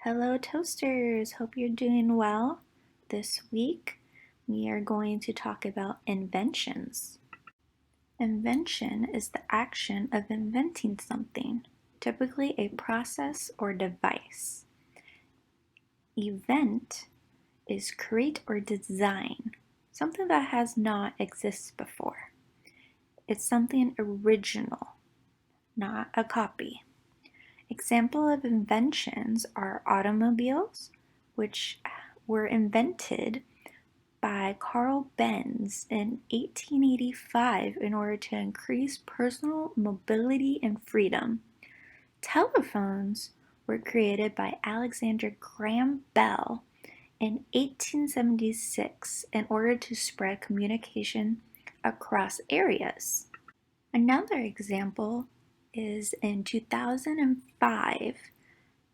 Hello Toasters, hope you're doing well. This week we are going to talk about inventions. Invention is the action of inventing something, typically a process or device. Event is create or design, something that has not existed before. It's something original, not a copy. Examples of inventions are automobiles, which were invented by Carl Benz in 1885 in order to increase personal mobility and freedom. Telephones were created by Alexander Graham Bell in 1876 in order to spread communication across areas. Another example is in 2005,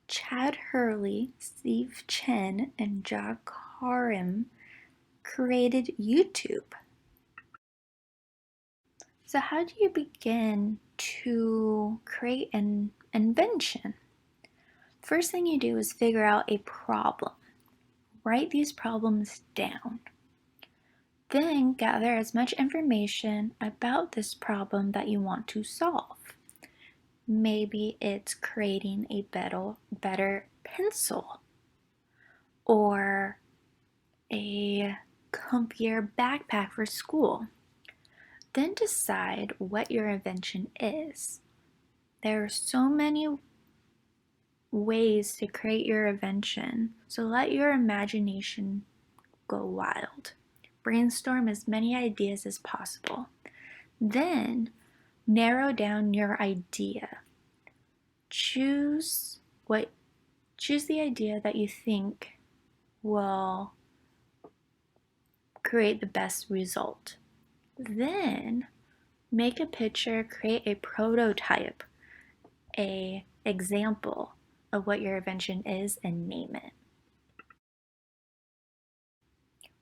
Chad Hurley, Steve Chen, and Jack Karim created YouTube. So how do you begin to create an invention? First thing you do is figure out a problem. Write these problems down. Then gather as much information about this problem that you want to solve. Maybe it's creating a better pencil or a comfier backpack for school. Then decide what your invention is. There are so many ways to create your invention, so let your imagination go wild. Brainstorm as many ideas as possible. Then narrow down your idea. Choose the idea that you think will create the best result. Then make a picture, create a prototype, an example of what your invention is, and name it.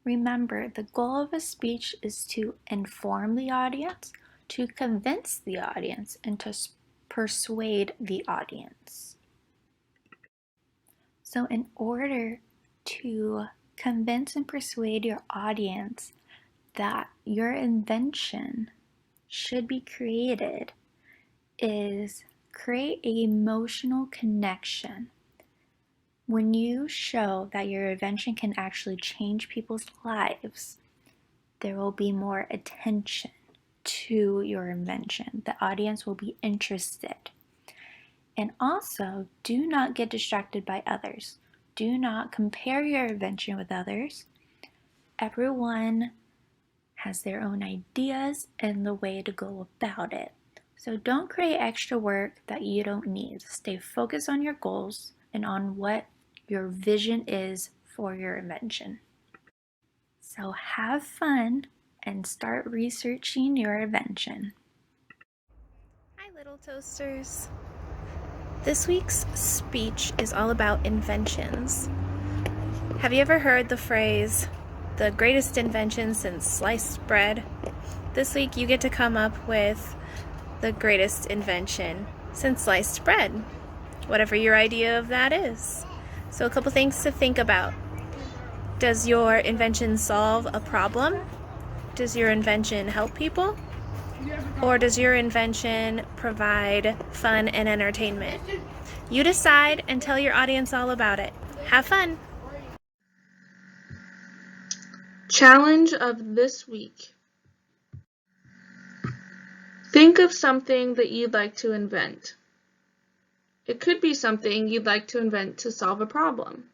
Remember, the goal of a speech is to inform the audience, to convince the audience, and to persuade the audience. So in order to convince and persuade your audience that your invention should be created is create an emotional connection. When you show that your invention can actually change people's lives, there will be more attention to your invention. The audience will be interested. And also, do not get distracted by others. Do not compare your invention with others. Everyone has their own ideas and the way to go about it. So don't create extra work that you don't need. Stay focused on your goals and on what your vision is for your invention. So have fun and start researching your invention. Hi, little toasters. This week's speech is all about inventions. Have you ever heard the phrase, the greatest invention since sliced bread? This week you get to come up with the greatest invention since sliced bread, whatever your idea of that is. So a couple things to think about. Does your invention solve a problem? Does your invention help people? Or does your invention provide fun and entertainment? You decide and tell your audience all about it. Have fun! Challenge of this week. Think of something that you'd like to invent. It could be something you'd like to invent to solve a problem.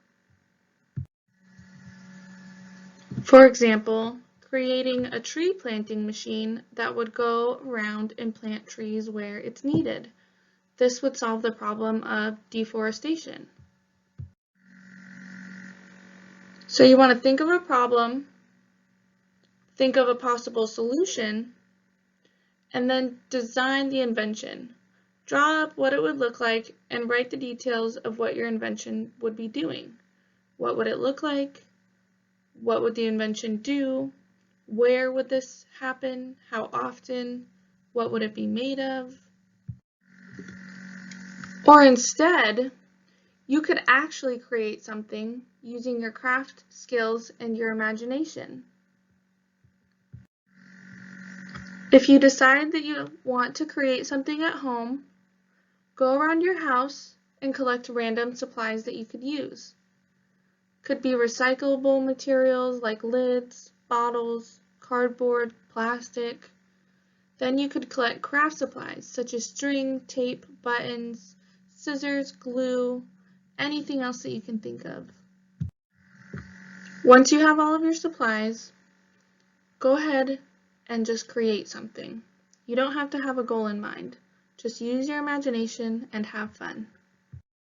For example, creating a tree planting machine that would go around and plant trees where it's needed. This would solve the problem of deforestation. So you want to think of a problem, think of a possible solution, and then design the invention. Draw up what it would look like and write the details of what your invention would be doing. What would it look like? What would the invention do? Where would this happen? How often? What would it be made of? Or instead, You could actually create something using your craft skills and your imagination. If you decide that you want to create something at home, go around your house and collect random supplies that you could use. Could be recyclable materials like lids, bottles, cardboard, plastic. Then you could collect craft supplies such as string, tape, buttons, scissors, glue, anything else that you can think of. Once you have all of your supplies, go ahead and just create something. You don't have to have a goal in mind. Just use your imagination and have fun.